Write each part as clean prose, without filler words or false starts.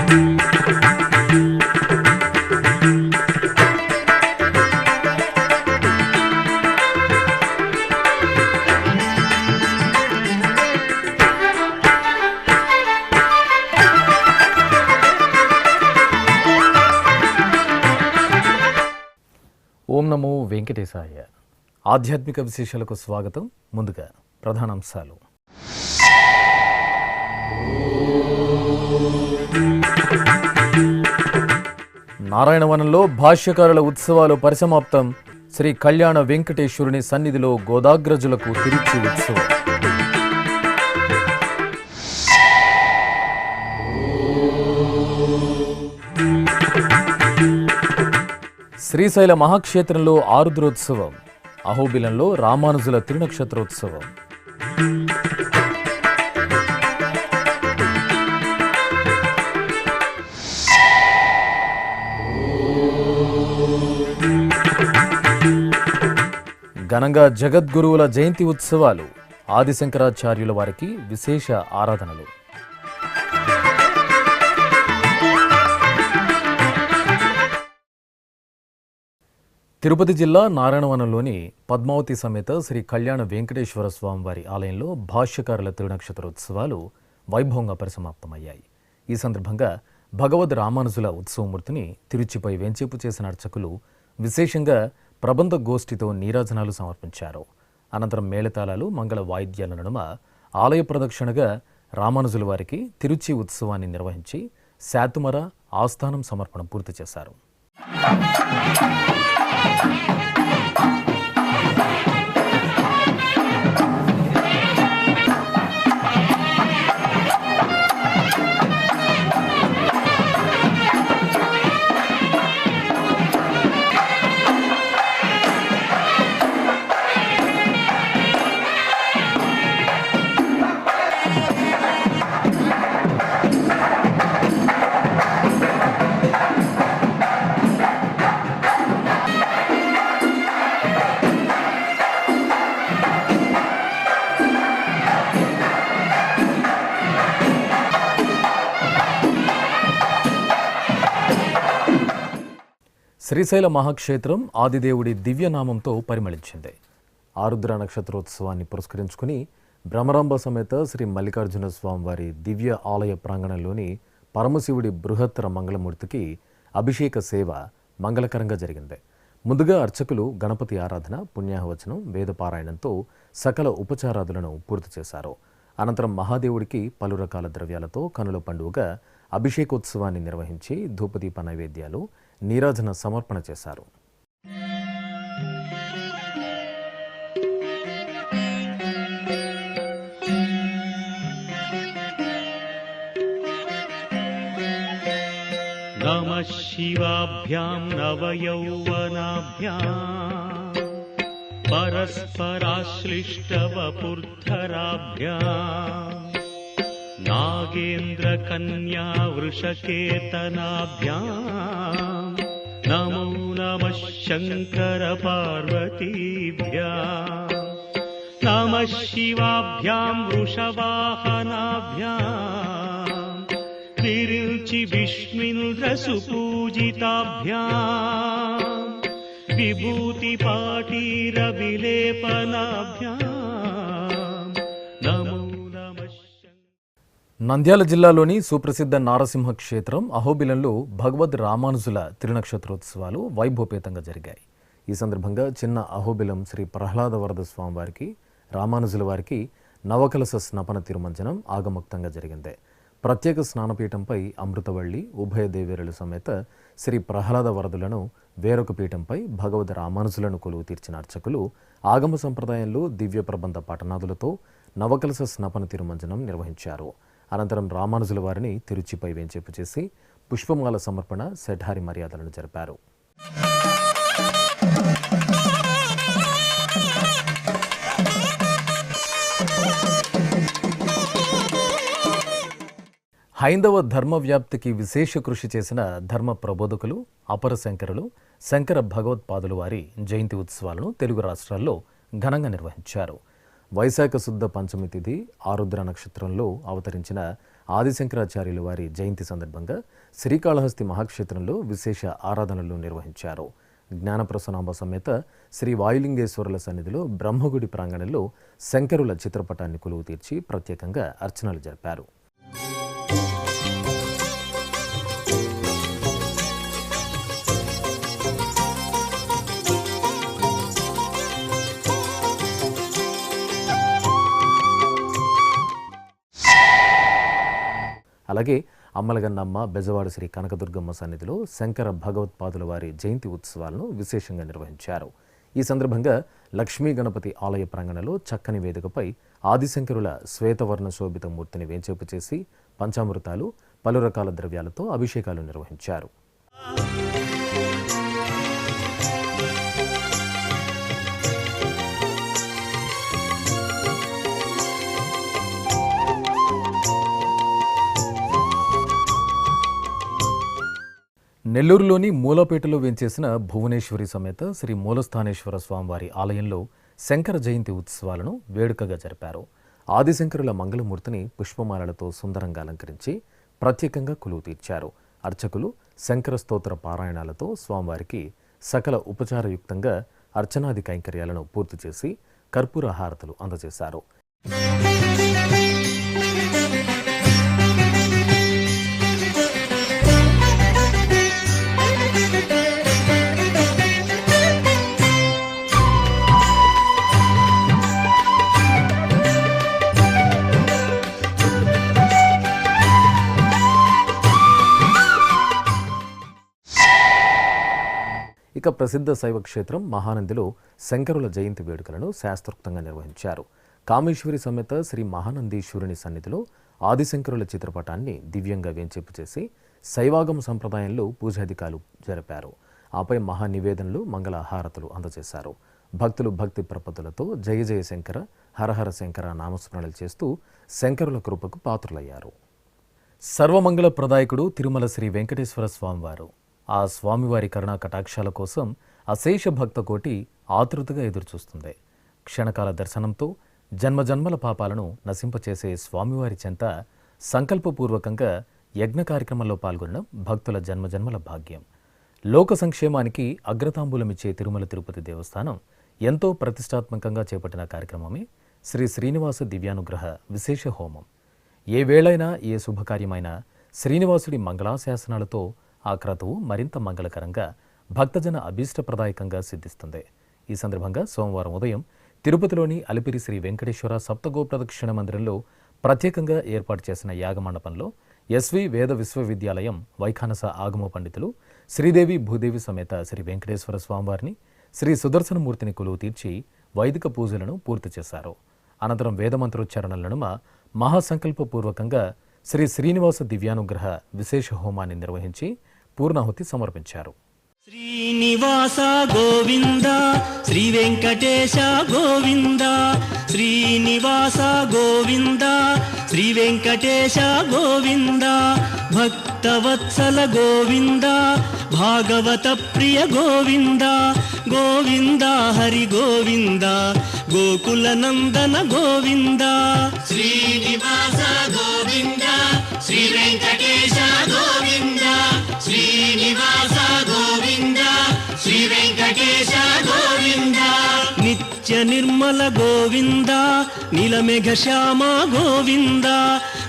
ఓం నమో వెంకటేశాయ. ఆధ్యాత్మిక విశేషాలకు స్వాగతం. ముందుగా ప్రధానాంశాలు. నారాయణవనంలో భాష్యకారుల ఉత్సవాలు పరిసమాప్తం. శ్రీ కళ్యాణ వెంకటేశ్వరుని సన్నిధిలో గోదాగ్రజులకు తిరుచి ఉత్సవం. శ్రీశైల మహాక్షేత్రంలో ఆరుద్రోత్సవం. అహోబిలంలో రామానుజుల తిరునక్షత్రోత్సవం. ఘనంగా జగద్గురువుల జయంతి ఉత్సవాలు. ఆదిశంకరాచార్యుల వారికి విశేష ఆరాధనలు. తిరుపతి జిల్లా నారాయణవనంలోని పద్మావతి సమేత శ్రీ కళ్యాణ వెంకటేశ్వర స్వామివారి ఆలయంలో భాష్యకారుల తిరునక్షత్రోత్సవాలు వైభవంగా పరిసమాప్తమయ్యాయి. ఈ సందర్భంగా భగవద్ రామానుజుల ఉత్సవమూర్తిని తిరుచిపై వేంచేపు చేసిన అర్చకులు విశేషంగా ప్రబంధ గోష్ఠితో నీరాజనాలు సమర్పించారు. అనంతరం మేళతాళాలు, మంగళ వాయిద్యాల నడుమ ఆలయ ప్రదక్షిణగా రామానుజుల వారికి తిరుచి ఉత్సవాన్ని నిర్వహించి శాతుమర ఆస్థానం సమర్పణ పూర్తి చేశారు. శ్రీశైల మహాక్షేత్రం ఆదిదేవుడి దివ్యనామంతో పరిమళించింది. ఆరుద్ర నక్షత్రోత్సవాన్ని పురస్కరించుకుని భ్రమరాంబ సమేత శ్రీ మల్లికార్జున స్వామివారి దివ్య ఆలయ ప్రాంగణంలోని పరమశివుడి బృహత్తర మంగళమూర్తికి అభిషేక సేవ మంగళకరంగా జరిగింది. ముందుగా అర్చకులు గణపతి ఆరాధన, పుణ్యాహవచనం, వేదపారాయణంతో సకల ఉపచారాదులను పూర్తి చేశారు. అనంతరం మహాదేవుడికి పలు రకాల ద్రవ్యాలతో కనుల పండుగగా అభిషేకోత్సవాన్ని నిర్వహించి ధూపదీప నైవేద్యాలు, నీరాజన సమర్పణ చేశారు. నమః శివాభ్యాం నవయౌవనాభ్యాం పరస్పరాశ్లిష్టవపుర్ధరాభ్యాం నాగేంద్రకన్యా వృషకేతనాభ్యాం నమో నమః శంకర పార్వతీభ్యాం నమః శివాభ్యాం వృషవాహనాభ్యాం విరుచి విష్ణురసుపూజితాభ్యాం విభూతి పాటీర విలేపనాభ్యాం నమో నమః. నంద్యాల జిల్లాలోని సుప్రసిద్ధ నారసింహ క్షేత్రం అహోబిలంలో భగవద్ రామానుజుల తిరునక్షత్రోత్సవాలు వైభవపేతంగా జరిగాయి. ఈ సందర్భంగా చిన్న అహోబిలం శ్రీ ప్రహ్లాద వరద స్వామివారికి, రామానుజుల వారికి నవకలశ స్నపన తిరుమంజనం ఆగమోక్తంగా జరిగింది. ప్రత్యేక స్నానపీఠంపై అమృతవల్లి, ఉభయ దేవేరుల సమేత శ్రీ ప్రహ్లాద వరదులను, వేరొక పీఠంపై భగవద్ రామానుజులను కొలువు తీర్చిన అర్చకులు ఆగమ సంప్రదాయంలో దివ్య ప్రబంధ పఠనాదులతో నవకలశ స్నపన తిరుమంజనం నిర్వహించారు. అనంతరం రామానుజుల వారిని తిరుచిపై వేంచేపు చేసి పుష్పమాల సమర్పణ, సెఠారి మర్యాదలను జరిపారు. హైందవ ధర్మ వ్యాప్తికి విశేష కృషి చేసిన ధర్మ ప్రబోధకులు, అపర శంకరులు, శంకర భగవత్పాదులు వారి జయంతి ఉత్సవాలను తెలుగు రాష్ట్రాల్లో ఘనంగా నిర్వహించారు. వైశాఖ శుద్ధ పంచమి తిథి ఆరుద్ర నక్షత్రంలో అవతరించిన ఆదిశంకరాచార్యుల వారి జయంతి సందర్భంగా శ్రీకాళహస్తి మహాక్షేత్రంలో విశేష ఆరాధనలు నిర్వహించారు. జ్ఞానప్రసనాంబ సమేత శ్రీ వాయులింగేశ్వరుల సన్నిధిలో బ్రహ్మగుడి ప్రాంగణంలో శంకరుల చిత్రపటాన్ని కొలువు తీర్చి ప్రత్యేకంగా అర్చనలు జరిపారు. అలాగే అమ్మలగన్నమ్మ, బెజవాడ శ్రీ కనకదుర్గమ్మ సన్నిధిలో శంకర భగవత్పాదుల వారి జయంతి ఉత్సవాలను విశేషంగా నిర్వహించారు. ఈ సందర్భంగా లక్ష్మీ గణపతి ఆలయ ప్రాంగణంలో చక్కని వేదికపై ఆదిశంకరుల శ్వేతవర్ణ శోభిత మూర్తిని వేంచేపు చేసి పంచామృతాలు, పలు రకాల ద్రవ్యాలతో అభిషేకాలు నిర్వహించారు. నెల్లూరులోని మూలపేటలో వేంచేసిన భువనేశ్వరి సమేత శ్రీ మూలస్థానేశ్వర స్వామివారి ఆలయంలో శంకర జయంతి ఉత్సవాలను వేడుకగా జరిపారు. ఆదిశంకరుల మంగళమూర్తిని పుష్పమాలలతో సుందరంగా అలంకరించి ప్రత్యేకంగా కొలువు తీర్చారు. అర్చకులు శంకర స్తోత్ర పారాయణాలతో స్వామివారికి సకల ఉపచారయుక్తంగా అర్చనాది కైంకర్యాలను పూర్తి చేసి కర్పూర హారతులు అందజేశారు. ఇక ప్రసిద్ధ శైవ క్షేత్రం మహానందిలో శంకరుల జయంతి వేడుకలను శాస్త్రోక్తంగా నిర్వహించారు. కామేశ్వరి సమేత శ్రీ మహానందీశ్వరుని సన్నిధిలో ఆదిశంకరుల చిత్రపటాన్ని దివ్యంగా వేంచేపు చేసి శైవాగమ సంప్రదాయంలో పూజాధికాలు జరిపారు. ఆపై మహానివేదనలు, మంగళహారతులు అందజేశారు. భక్తులు భక్తి ప్రపత్తులతో జయ జయ శంకర, హరహర శంకర నామస్మరణలు చేస్తూ శంకరుల కృపకు పాత్రులయ్యారు. సర్వమంగళ ప్రదాయకుడు తిరుమల శ్రీ వెంకటేశ్వర స్వామివారు ఆ స్వామివారి కరుణా కటాక్షాల కోసం అశేష భక్త కోటి ఆతృతగా ఎదురుచూస్తుంది. క్షణకాల దర్శనంతో జన్మజన్మల పాపాలను నశింపచేసే స్వామివారి చెంత సంకల్పపూర్వకంగా యజ్ఞ కార్యక్రమంలో పాల్గొనడం భక్తుల జన్మజన్మల భాగ్యం. లోక సంక్షేమానికి అగ్రతాంబూలమిచ్చే తిరుమల తిరుపతి దేవస్థానం ఎంతో ప్రతిష్టాత్మకంగా చేపట్టిన కార్యక్రమమే శ్రీ శ్రీనివాస దివ్యానుగ్రహ విశేష హోమం. ఏ వేళైనా ఏ శుభకార్యమైనా శ్రీనివాసుడి మంగళాశాసనాలతో ఆ క్రతువు మరింత మంగళకరంగా భక్తజన అభీష్టప్రదాయకంగా సిద్ధిస్తుంది. ఈ సందర్భంగా సోమవారం ఉదయం తిరుపతిలోని అలిపిరి శ్రీ వెంకటేశ్వర సప్తగోప్రదక్షిణ మందిరంలో ప్రత్యేకంగా ఏర్పాటు చేసిన యాగమండపంలో ఎస్వి వేద విశ్వవిద్యాలయం వైఖానస ఆగమ పండితులు శ్రీదేవి భూదేవి సమేత శ్రీ వెంకటేశ్వర స్వామివారిని, శ్రీ సుదర్శనమూర్తిని కొలువు తీర్చి వైదిక పూజలను పూర్తి చేశారు. అనంతరం వేదమంత్రోచ్చారణల నడుమ మహాసంకల్పపూర్వకంగా శ్రీ శ్రీనివాస దివ్యానుగ్రహ విశేష హోమాన్ని నిర్వహించి పూర్ణాహుతి సమర్పించారు. శ్రీనివాస గోవింద, శ్రీ వెంకటేశ గోవింద, శ్రీనివాస గోవింద, శ్రీ వెంకటేశ గోవింద, భక్తవత్సల గోవింద, భాగవత ప్రియ గోవింద, గోవింద హరి గోవింద, గోకుల నందన గోవింద. శ్రీనివాస గోవింద, శ్రీ వెంకటేశ గోవింద, శ్రీనివాస గోవింద, శ్రీ వెంకటేశ గోవింద. నిత్య నిర్మల గోవింద, నీలమేఘ శ్యామ గోవింద,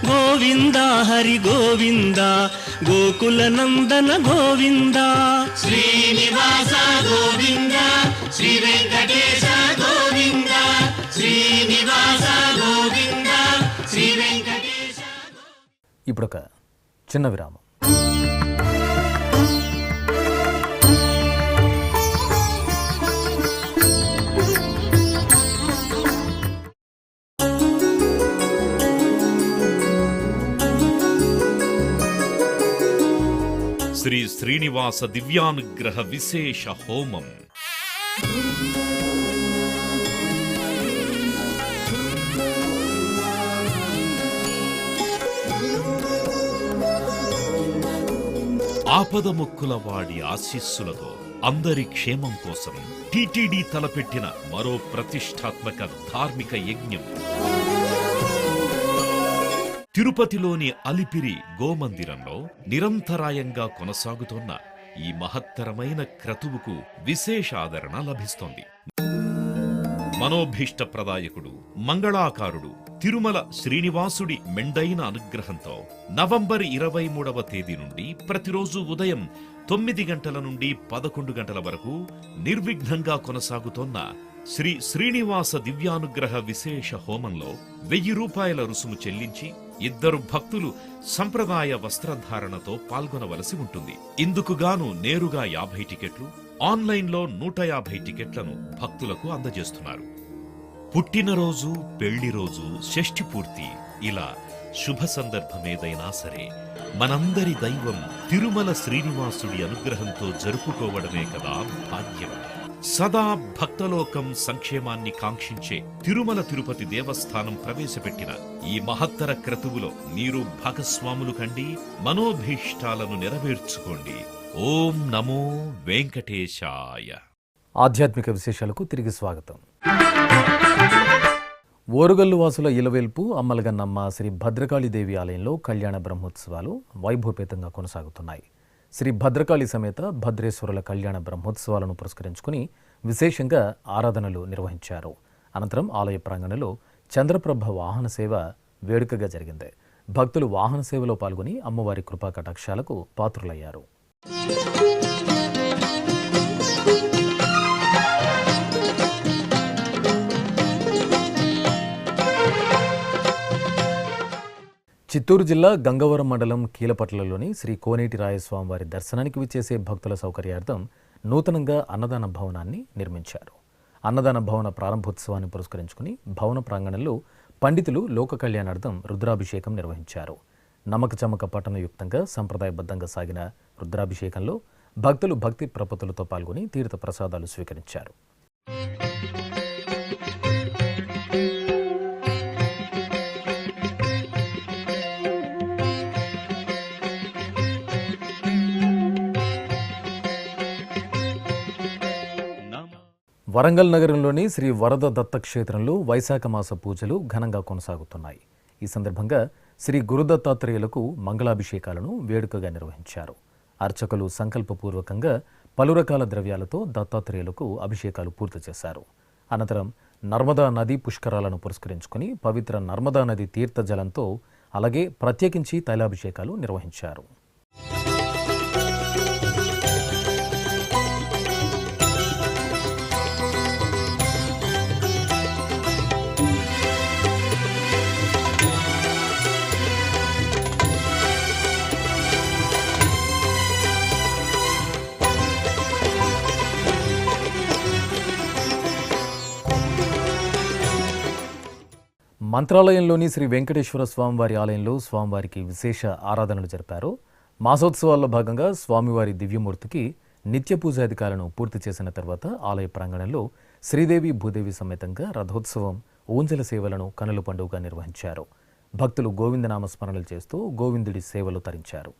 గోవింద హరి గోవింద, గోకుల నందన గోవింద. శ్రీనివాస గోవింద, శ్రీ వెంకటేశ గోవింద, శ్రీనివాస గోవింద, శ్రీ వెంకటేశ. ఇప్పుడొక చిన్న విరామం. శ్రీ శ్రీనివాస దివ్యానుగ్రహ విశేష హోమం. ఆపదముక్కుల వాడి ఆశీస్సులతో అందరి క్షేమం కోసం టిటిడి తలపెట్టిన మరో ప్రతిష్టాత్మక ధార్మిక యజ్ఞం తిరుపతిలోని అలిపిరి గోమందిరంలో నిరంతరాయంగా కొనసాగుతోన్న ఈ మహత్తరమైన క్రతువుకు విశేష ఆదరణ లభిస్తోంది. మనోభీష్ట ప్రదాయకుడు, మంగళాకారుడు తిరుమల శ్రీనివాసుడి మెండైన అనుగ్రహంతో నవంబర్ 23వ తేదీ నుండి ప్రతిరోజు ఉదయం 9 గంటల నుండి 11 గంటల వరకు నిర్విఘ్నంగా కొనసాగుతోన్న శ్రీ శ్రీనివాస దివ్యానుగ్రహ విశేష హోమంలో 1000 రూపాయల రుసుము చెల్లించి 2 భక్తులు సంప్రదాయ వస్త్రధారణతో పాల్గొనవలసి ఉంటుంది. ఇందుకుగాను నేరుగా 50 టికెట్లు, ఆన్లైన్లో 150 టికెట్లను భక్తులకు అందజేస్తున్నారు. పుట్టినరోజు, పెళ్లిరోజు, షష్ఠి పూర్తి ఇలా శుభ సందర్భమేదైనా సరే మనందరి దైవం తిరుమల శ్రీనివాసుడి అనుగ్రహంతో జరుపుకోవడమే కదా భాగ్యం. సదా భక్తలోకం సంక్షేమాన్ని కాంక్షించే తిరుమల తిరుపతి దేవస్థానం ప్రవేశపెట్టిన ఈ మహత్తర క్రతువులో మీరు భాగస్వాములు కండి, మనోభీష్టాలను నెరవేర్చుకోండి. ఓం నమో వెంకటేశాయ. ఆధ్యాత్మిక విశేషాలకు తిరిగి స్వాగతం. ఓరుగల్లు వాసుల ఇలవేల్పు అమ్మలగన్నమ్మ శ్రీ భద్రకాళీదేవి ఆలయంలో కళ్యాణ బ్రహ్మోత్సవాలు వైభవపేతంగా కొనసాగుతున్నాయి. శ్రీ భద్రకాళి సమేత భద్రేశ్వరుల కళ్యాణ బ్రహ్మోత్సవాలను పురస్కరించుకుని విశేషంగా ఆరాధనలు నిర్వహించారు. అనంతరం ఆలయ ప్రాంగణంలో చంద్రప్రభ వాహన సేవ వేడుకగా జరిగింది. భక్తులు వాహన సేవలో పాల్గొని అమ్మవారి కృపా కటాక్షాలకు పాత్రులయ్యారు. చిత్తూరు జిల్లా గంగవరం మండలం కీలపట్లలోని శ్రీ కోనేటి రాయస్వామివారి దర్శనానికి విచ్చేసే భక్తుల సౌకర్యార్థం నూతనంగా అన్నదాన భవనాన్ని నిర్మించారు. అన్నదాన భవన ప్రారంభోత్సవాన్ని పురస్కరించుకుని భవన ప్రాంగణంలో పండితులు లోక కళ్యాణార్థం రుద్రాభిషేకం నిర్వహించారు. నమ్మక చమక పట్టణయుక్తంగా సంప్రదాయబద్ధంగా సాగిన రుద్రాభిషేకంలో భక్తులు భక్తి ప్రపత్తులతో పాల్గొని తీర్థ ప్రసాదాలు స్వీకరించారు. వరంగల్ నగరంలోని శ్రీ వరద దత్త క్షేత్రంలో వైశాఖ మాస పూజలు ఘనంగా కొనసాగుతున్నాయి. ఈ సందర్భంగా శ్రీ గురుదత్తాత్రేయులకు మంగళాభిషేకాలను వేడుకగా నిర్వహించారు. అర్చకులు సంకల్పపూర్వకంగా పలు రకాల ద్రవ్యాలతో దత్తాత్రేయులకు అభిషేకాలు పూర్తి చేశారు. అనంతరం నర్మదా నది పుష్కరాలను పురస్కరించుకుని పవిత్ర నర్మదా నది తీర్థ జలంతో అలాగే ప్రత్యేకించి తైలాభిషేకాలు నిర్వహించారు. మంత్రాలయంలోని శ్రీ వెంకటేశ్వర స్వామివారి ఆలయంలో స్వామివారికి విశేష ఆరాధనలు జరిపారు. మాసోత్సవాల్లో భాగంగా స్వామివారి దివ్యమూర్తికి నిత్య పూజాధికాలను పూర్తి చేసిన తర్వాత ఆలయ ప్రాంగణంలో శ్రీదేవి భూదేవి సమేతంగా రథోత్సవం, ఊంజల సేవలను కనుల పండుగగా నిర్వహించారు. భక్తులు గోవిందనామ స్మరణలు చేస్తూ గోవిందుడి సేవలు తరించారు.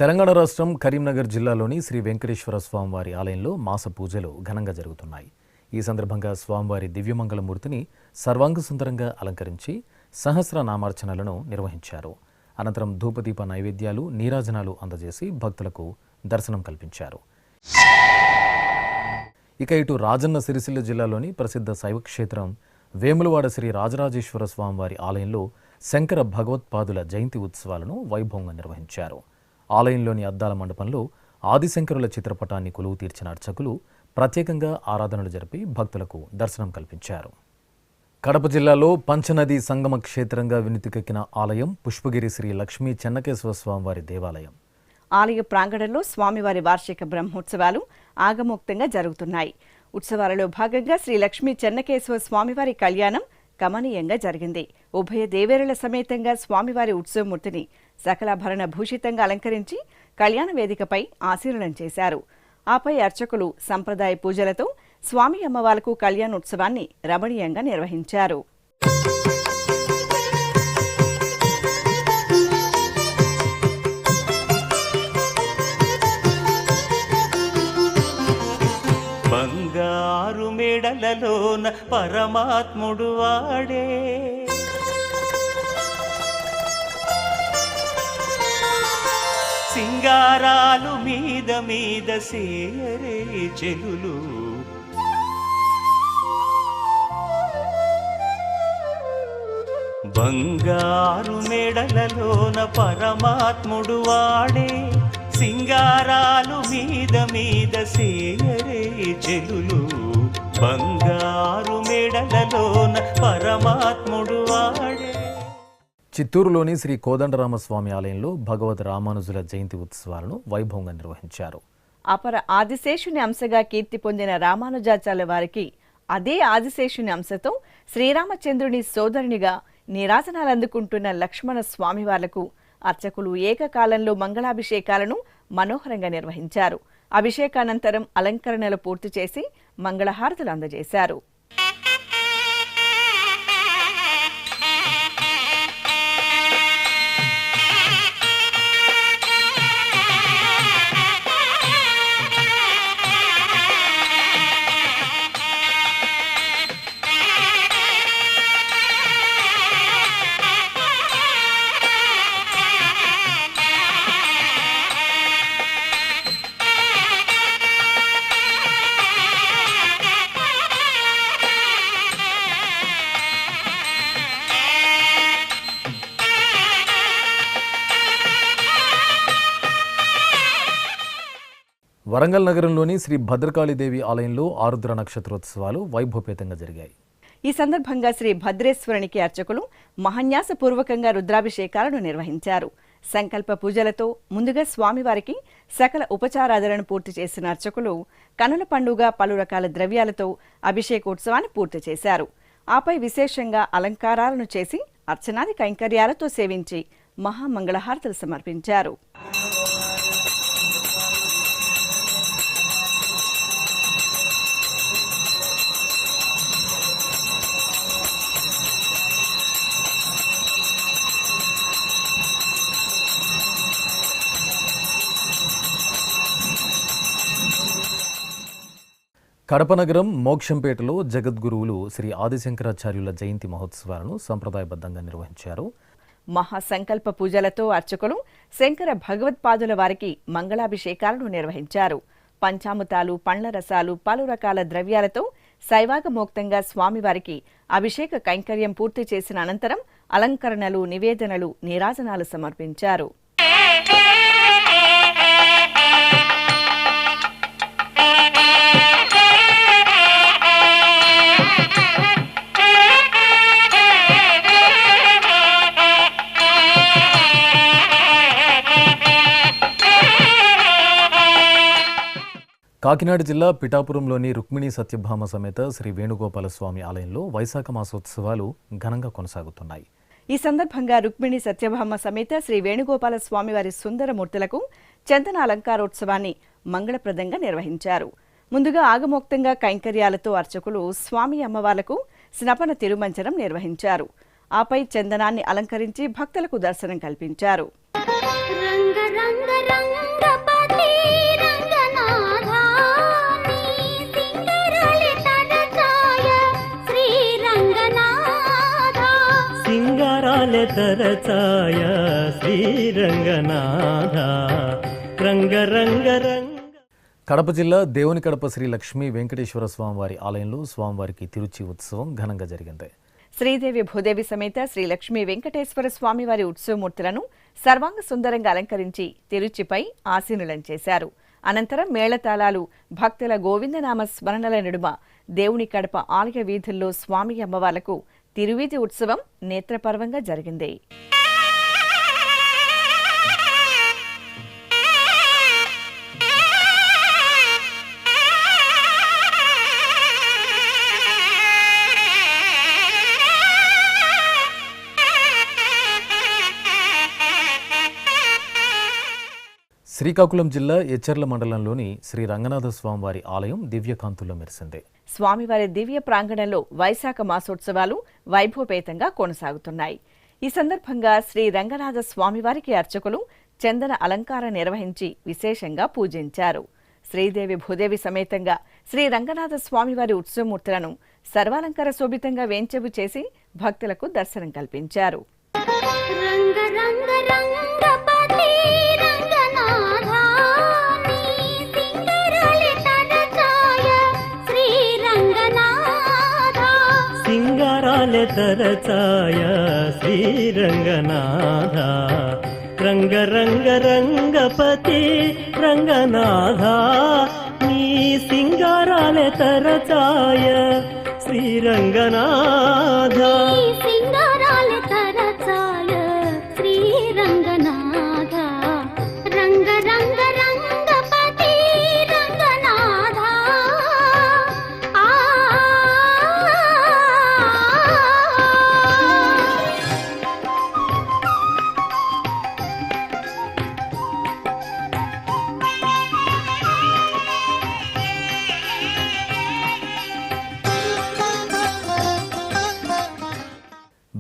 తెలంగాణ రాష్ట్రం కరీంనగర్ జిల్లాలోని శ్రీ వెంకటేశ్వర స్వామివారి ఆలయంలో మాస పూజలు ఘనంగా జరుగుతున్నాయి. ఈ సందర్భంగా స్వామివారి దివ్యమంగళమూర్తిని సర్వాంగ సుందరంగా అలంకరించి సహస్రనామార్చనలను నిర్వహించారు. అనంతరం ధూపదీప నైవేద్యాలు, నీరాజనాలు అందజేసి భక్తులకు దర్శనం కల్పించారు. ఇక ఇటు రాజన్న సిరిసిల్ల జిల్లాలోని ప్రసిద్ధ శైవక్షేత్రం వేములవాడ శ్రీ రాజరాజేశ్వర స్వామివారి ఆలయంలో శంకర భగవత్పాదుల జయంతి ఉత్సవాలను వైభవంగా నిర్వహించారు. ఆలయంలోని అద్దాల మండపంలో ఆదిశంకరుల చిత్రపటాన్ని కొలువు తీర్చిన అర్చకులు ప్రత్యేకంగా ఆరాధనలు జరిపి భక్తులకు దర్శనం కల్పించారు. కడప జిల్లాలో పంచనది సంగమ క్షేత్రంగా వినుతికెక్కిన ఆలయం పుష్పగిరి శ్రీ లక్ష్మీ చెన్నకేశ్వర స్వామివారి దేవాలయం. ఆలయ ప్రాంగణంలో స్వామివారి వార్షిక బ్రహ్మోత్సవాలు ఆగమోక్తంగా జరుగుతున్నాయి. ఉత్సవాలలో భాగంగా శ్రీ లక్ష్మీ చెన్నకేశవ స్వామివారి కళ్యాణం కమనీయంగా జరిగింది. ఉభయ దేవేరుల సమేతంగా స్వామివారి ఉత్సవమూర్తిని సకలాభరణ భూషితంగా అలంకరించి కళ్యాణ వేదికపై ఆశీర్వదనం చేశారు. ఆపై అర్చకులు సంప్రదాయ పూజలతో స్వామి అమ్మవార్లకు కళ్యాణోత్సవాన్ని రమణీయంగా నిర్వహించారు. బంగారు మెడలలోన పరమాత్ముడు వాడే, సింగారాలు మీద మీద సేయరే చెలులు, బంగారు మెడలలోన పరమాత్ముడు వాడే, సింగారాలు మీద మీద సేయరే చెలులు, బంగారు మెడలలోన పరమాత్ముడు వాడే. చిత్తూరులోని శ్రీ కోదండరామస్వామి ఆలయంలో భగవద్ రామానుజుల జయంతి ఉత్సవాలను వైభవంగా నిర్వహించారు. అపర ఆదిశేషుని అంశగా కీర్తి పొందిన రామానుజాచార్య వారికి అదే ఆదిశేషుని అంశతో శ్రీరామచంద్రుని సోదరునిగా నీరాజనాలు అందుకుంటున్న లక్ష్మణ స్వామివార్లకు అర్చకులు ఏకకాలంలో మంగళాభిషేకాలను మనోహరంగా నిర్వహించారు. అభిషేకానంతరం అలంకరణలు పూర్తి చేసి మంగళహారతులు అందజేశారు. వరంగల్ నగరంలోని శ్రీ భద్రకాళీదేవి ఆలయంలో ఆరుద్ర నక్షత్రోత్సవాలు వైభవపేతంగా జరిగాయి. ఈ సందర్భంగా శ్రీ భద్రేశ్వరునికి అర్చకులు మహాన్యాసపూర్వకంగా రుద్రాభిషేకాలను నిర్వహించారు. సంకల్ప పూజలతో ముందుగా స్వామివారికి సకల ఉపచారాధనను పూర్తి చేసిన అర్చకులు కనుల పండుగ పలు రకాల ద్రవ్యాలతో అభిషేకోత్సవాన్ని పూర్తి చేశారు. ఆపై విశేషంగా అలంకారాలను చేసి అర్చనాది కైంకర్యాలతో సేవించి మహామంగళహారతులు సమర్పించారు. కడప నగరం మోక్షంపేటలో జగద్గురువులు శ్రీ ఆదిశంకరాచార్యుల జయంతి మహోత్సవాలను సంప్రదాయబద్ధంగా నిర్వహించారు. మహాసంకల్ప పూజలతో అర్చకులు శంకర భగవత్పాదుల వారికి మంగళాభిషేకాలను నిర్వహించారు. పంచామృతాలు, పండ్ల రసాలు, పలు రకాల ద్రవ్యాలతో శైవాగమోక్తంగా స్వామివారికి అభిషేక కైంకర్యం పూర్తి చేసిన అనంతరం అలంకరణలు, నివేదనలు, నీరాజనాలు సమర్పించారు. కాకినాడ జిల్లా పిఠాపురంలోని రుక్మిణీ సత్యభామ సమేత శ్రీ వేణుగోపాలస్వామి ఆలయంలో వైశాఖ మాసోత్సవాలు ఘనంగా కొనసాగుతున్నాయి. ఈ సందర్భంగా రుక్మిణీ సత్యభామ సమేత శ్రీ వేణుగోపాల స్వామివారి సుందరమూర్తులకు చందన అలంకారోత్సవాన్ని మంగళప్రదంగా నిర్వహించారు. ముందుగా ఆగమోక్తంగా కైంకర్యాలతో అర్చకులు స్వామి అమ్మవార్లకు స్నపన తిరుమంజనం నిర్వహించారు. ఆపై చందనాన్ని అలంకరించి భక్తులకు దర్శనం కల్పించారు. తరచాయ శ్రీరంగనాథ రంగ రంగ రంగ. కడప జిల్లా దేవుని కడప శ్రీ లక్ష్మీ వెంకటేశ్వర స్వామివారి ఆలయంలో స్వామివారికి తిరుచి ఉత్సవం ఘనంగా జరిగింది. శ్రీదేవి భూదేవి సమేత శ్రీ లక్ష్మీ వెంకటేశ్వర స్వామివారి ఉత్సవమూర్తులను సర్వాంగ సుందరంగా అలంకరించి తిరుచిపై ఆసీనులం చేశారు. అనంతరం మేళతాళాలు, భక్తుల గోవిందనామ స్మరణల నడుమ దేవుని కడప ఆలయ వీధుల్లో స్వామి అమ్మవార్లకు తిరువీధి ఉత్సవం నేత్రపర్వంగా జరిగింది. శ్రీకాకుళం జిల్లా ఎచ్చెర్ల మండలంలోని శ్రీ రంగనాథ స్వామివారి ఆలయం దివ్యకాంతుల్లో మెరిసింది. స్వామివారి దివ్య ప్రాంగణంలో వైశాఖ మాసోత్సవాలు వైభవపేతంగా కొనసాగుతున్నాయి. ఈ సందర్భంగా శ్రీ రంగనాథ స్వామివారికి అర్చకులు చందన అలంకారం నిర్వహించి విశేషంగా పూజించారు. శ్రీదేవి భూదేవి సమేతంగా శ్రీ రంగనాథ స్వామివారి ఉత్సవమూర్తులను సర్వాలంకార శోభితంగా వేంచెవు చేసి భక్తులకు దర్శనం కల్పించారు. రంగ రంగ రంగపతి రంగనాథా నీ సింగరాలి తరచాయ శ్రీ రంగనాథా సింగారాలె తరచాయ శ్రీరంగనాథ రంగ రంగ రంగపతి రంగనాథ నీ సింగారాలె తరచాయ శ్రీరంగనాథ నీ సింగరాలి తరచాయ శ్రీ రంగనాథా రంగ రంగ రంగపతి రంగనాథా ఆ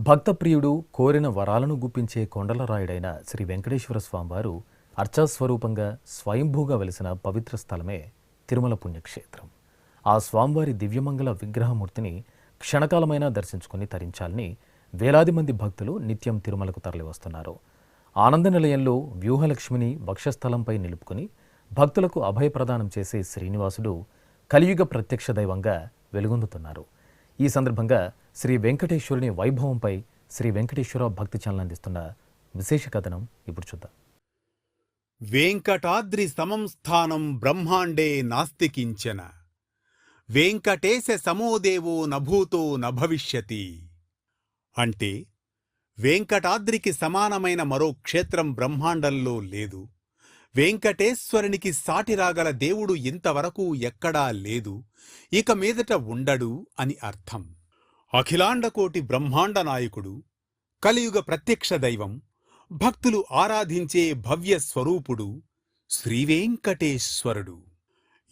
భక్తప్రియుడు కోరిన వరాలను గుప్పించే కొండలరాయుడైన శ్రీ వెంకటేశ్వర స్వామివారు అర్చాస్వరూపంగా స్వయంభూగా వెలిసిన పవిత్ర స్థలమే తిరుమల పుణ్యక్షేత్రం. ఆ స్వామివారి దివ్యమంగళ విగ్రహమూర్తిని క్షణకాలమైనా దర్శించుకుని తరించాలని వేలాది మంది భక్తులు నిత్యం తిరుమలకు తరలివస్తున్నారు. ఆనంద నిలయంలో వ్యూహలక్ష్మిని వక్షస్థలంపై నిలుపుకుని భక్తులకు అభయప్రదానం చేసే శ్రీనివాసుడు కలియుగ ప్రత్యక్ష దైవంగా వెలుగొందుతున్నారు. ఈ సందర్భంగా శ్రీ వెంకటేశ్వరుని వైభవంపై శ్రీ వెంకటేశ్వర భక్తి ఛానల్ అందిస్తున్న విశేష కథనం ఇప్పుడు చూద్దాం. వెంకటాద్రి సమం స్థానం బ్రహ్మాండే నాస్తి కించన వెంకటేశ సమోదేవో నభూతో నభవిష్యతి. అంటే వెంకటాద్రికి సమానమైన మరో క్షేత్రం బ్రహ్మాండంలో లేదు. వెంకటేశ్వరునికి సాటిరాగల దేవుడు ఇంతవరకు ఎక్కడా లేదు, ఇక మీదట ఉండడు అని అర్థం. అఖిలాండకోటి బ్రహ్మాండ నాయకుడు, కలియుగ ప్రత్యక్ష దైవం, భక్తులు ఆరాధించే భవ్య స్వరూపుడు శ్రీవేంకటేశ్వరుడు.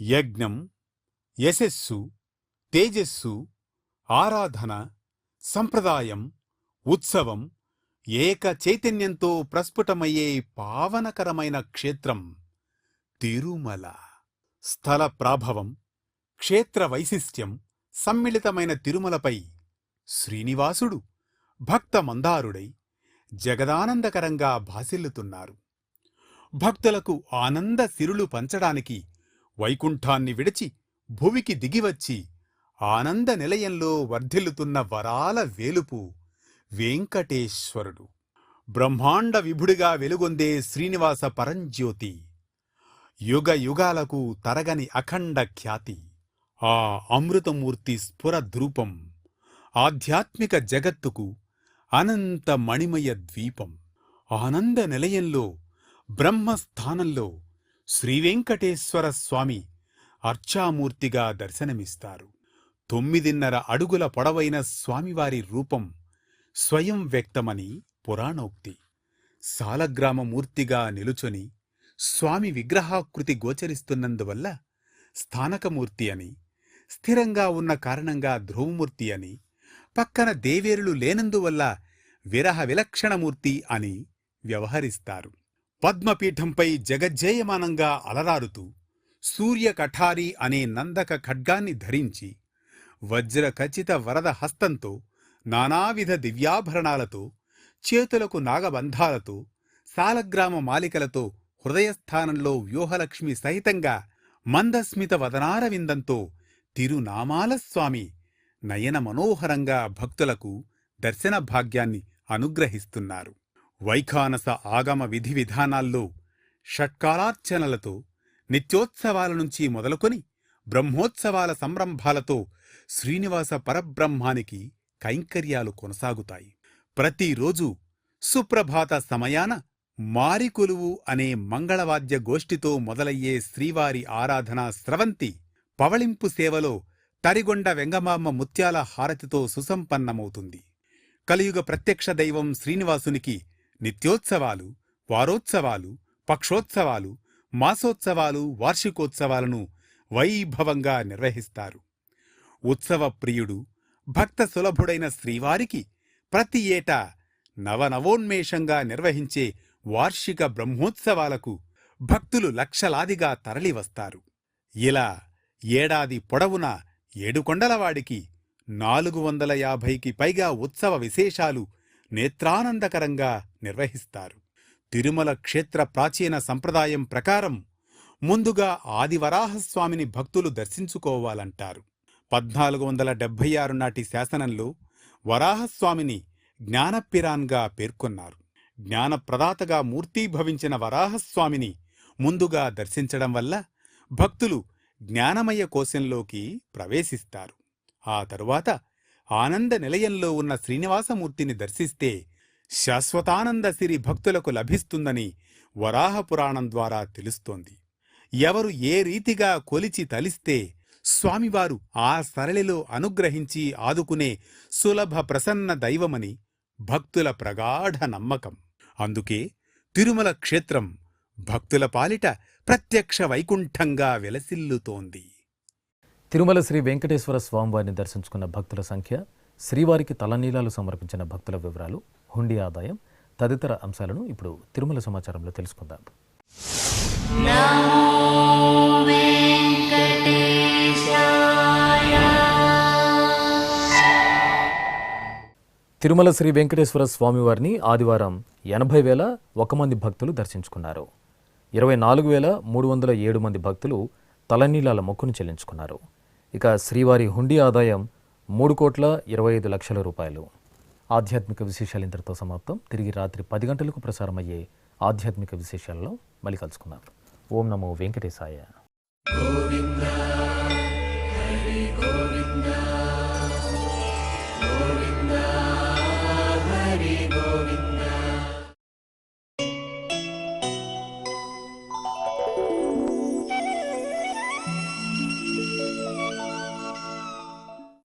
యజ్ఞం, యశస్సు, తేజస్సు, ఆరాధన, సంప్రదాయం, ఉత్సవం ఏక చైతన్యంతో ప్రస్ఫుటమయ్యే పావనకరమైన క్షేత్రం తిరుమల. స్థల ప్రాభవం, క్షేత్ర వైశిష్ట్యం సమ్మిళితమైన తిరుమలపై శ్రీనివాసుడు భక్త మందారుడై జగదానందకరంగా భాసిల్లుతున్నారు. భక్తులకు ఆనంద సిరులు పంచడానికి వైకుంఠాన్ని విడిచి భువికి దిగివచ్చి ఆనంద నిలయంలో వర్ధిల్లుతున్న వరాల వేలుపు వెంకటేశ్వరుడు. బ్రహ్మాండ విభుడిగా వెలుగొందే శ్రీనివాస పరంజ్యోతి, యుగ యుగాలకు తరగని అఖండ ఖ్యాతి. ఆ అమృతమూర్తి స్ఫురద్రూపం ఆధ్యాత్మిక జగత్తుకు అనంత మణిమయ ద్వీపం. ఆనంద నిలయంలో బ్రహ్మస్థానంలో శ్రీవెంకటేశ్వర స్వామి అర్చామూర్తిగా దర్శనమిస్తారు. 9.5 అడుగుల పొడవైన స్వామివారి రూపం స్వయం వ్యక్తమని పురాణోక్తి. సాలగ్రామమూర్తిగా నిలుచొని స్వామి విగ్రహాకృతి గోచరిస్తున్నందువల్ల స్థానకమూర్తి అని, స్థిరంగా ఉన్న కారణంగా ధ్రువమూర్తి అని, పక్కన దేవేరులు లేనందువల్ల విరహ విలక్షణమూర్తి అని వ్యవహరిస్తారు. పద్మపీఠంపై జగజ్జేయమానంగా అలరారుతూ సూర్యకఠారి అనే నందక ఖడ్గాన్ని ధరించి వజ్రఖచిత వరద హస్తంతో నానావిధ దివ్యాభరణాలతో, చేతులకు నాగబంధాలతో, సాలగ్రామ మాలికలతో హృదయస్థానంలో వ్యూహలక్ష్మి సహితంగా మందస్మిత వదనారవిందంతో తిరునామాల స్వామి నయన మనోహరంగా భక్తులకు దర్శన భాగ్యాన్ని అనుగ్రహిస్తున్నారు. వైఖానస ఆగమ విధి విధానాల్లో షట్కాలార్చనలతో నిత్యోత్సవాల నుంచి మొదలుకొని బ్రహ్మోత్సవాల సంరంభాలతో శ్రీనివాస పరబ్రహ్మానికి కైంకర్యాలు కొనసాగుతాయి. ప్రతిరోజు సుప్రభాత సమయాన మారికొలువు అనే మంగళవాద్య గోష్ఠితో మొదలయ్యే శ్రీవారి ఆరాధనా స్రవంతి పవళింపు సేవలో తరిగొండ వెంగమాంబ ముత్యాల హారతితో సుసంపన్నమవుతుంది. కలియుగ ప్రత్యక్ష దైవం శ్రీనివాసునికి నిత్యోత్సవాలు, వారోత్సవాలు, పక్షోత్సవాలు, మాసోత్సవాలు, వార్షికోత్సవాలను వైభవంగా నిర్వహిస్తారు. ఉత్సవ ప్రియుడు, భక్త సులభుడైన శ్రీవారికి ప్రతి ఏటా నవనవోన్మేషంగా నిర్వహించే వార్షిక బ్రహ్మోత్సవాలకు భక్తులు లక్షలాదిగా తరలివస్తారు. ఇలా ఏడాది పొడవునా ఏడుకొండలవాడికి 450కి పైగా ఉత్సవ విశేషాలు నేత్రానందకరంగా నిర్వహిస్తారు. తిరుమల క్షేత్ర ప్రాచీన సంప్రదాయం ప్రకారం ముందుగా ఆదివరాహస్వామిని భక్తులు దర్శించుకోవాలంటారు. 1476 నాటి శాసనంలో వరాహస్వామిని జ్ఞానపిరాన్గా పేర్కొన్నారు. జ్ఞానప్రదాతగా మూర్తీభవించిన వరాహస్వామిని ముందుగా దర్శించడం వల్ల భక్తులు జ్ఞానమయ కోశంలోకి ప్రవేశిస్తారు. ఆ తరువాత ఆనంద నిలయంలో ఉన్న శ్రీనివాసమూర్తిని దర్శిస్తే శాశ్వతానంద సిరి భక్తులకు లభిస్తుందని వరాహపురాణం ద్వారా తెలుస్తోంది. ఎవరు ఏ రీతిగా కొలిచి తలిస్తే స్వామివారు ఆ సరళిలో అనుగ్రహించి ఆదుకునే సులభ ప్రసన్న దైవమని భక్తుల ప్రగాఢ నమ్మకం. అందుకే తిరుమల క్షేత్రం భక్తుల పాలిట ప్రత్యక్ష వైకుంఠంగా వెలసిల్లుతోంది. తిరుమల శ్రీ వెంకటేశ్వర స్వామివారిని దర్శించుకున్న భక్తుల సంఖ్య, శ్రీవారికి తలనీలాలు సమర్పించిన భక్తుల వివరాలు, హుండీ ఆదాయం తదితర అంశాలను ఇప్పుడు తిరుమల సమాచారంలో తెలుసుకుందాం. తిరుమల శ్రీ వెంకటేశ్వర స్వామివారిని ఆదివారం 80,001 మంది భక్తులు దర్శించుకున్నారు. 24,307 మంది భక్తులు తలనీలాల మొక్కును చెల్లించుకున్నారు. ఇక శ్రీవారి హుండీ ఆదాయం 3,25,00,000 రూపాయలు. ఆధ్యాత్మిక విశేషాలు ఇంతటితో సమాప్తం. తిరిగి రాత్రి 10 గంటలకు ప్రసారమయ్యే ఆధ్యాత్మిక విశేషాలలో మళ్ళీ కలుసుకుందాం. ఓం నమో వెంకటేశాయ.